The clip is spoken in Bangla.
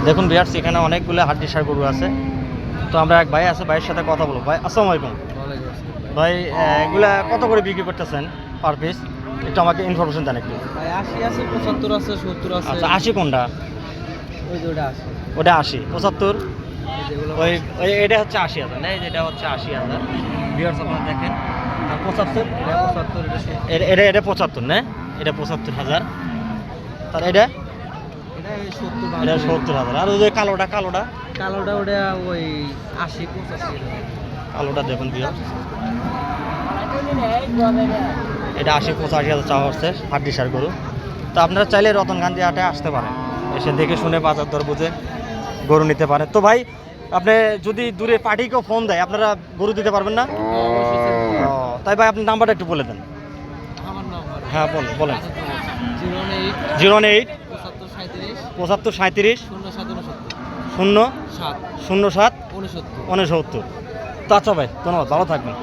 দেখুন ভিউয়ার্স, এখানে অনেকগুলো হাড্ডিসার গরু আছে। তো আমরা এক ভাই আছে, ভাইয়ের সাথে কথা বলবো। ভাই আসসালামু আলাইকুম। ভাই এগুলা কত করে বিক্রি করতেছেন পার পিস? একটু আমাকে ইনফরমেশন দেন একটু। ভাই 80 আছে, 75 আছে, 70 আছে। আচ্ছা, 80 কোনটা? ওই যে ওটা আছে। ওটা 80, 75 যেগুলো ওই ওই এটা হচ্ছে 80,000 না? যেটা হচ্ছে 80,000। ভিউয়ার্স আপনারা দেখেন। আর 75 এটা 75, এটা এটা 75 না? এটা 75,000। তার এটা এটা 70 এটা 70,000। আর ওই যে কালোটা কালোটা কালোটা ওটা ওই 80 85। কালোটা দেখুন ভিউয়ার্স, এটা 80-85,000 চাওয়া হচ্ছে হাড্ডিসার গরু। তো আপনারা চাইলে রতনগান্ধী হাটে আসতে পারেন, এসে দেখে শুনে বাজার দর বুঝে গরু নিতে পারেন। তো ভাই, আপনি যদি দূরে পার্টিকেও ফোন দেয়, আপনারা গরু দিতে পারবেন না? ও, তাই ভাই আপনি নাম্বারটা একটু বলে দেন। আমার নাম্বার হ্যাঁ বলেন। 08 08 75 75 37 37 07 0 07 69 69। তো আচ্ছা ভাই, ধন্যবাদ, ভালো থাকবেন।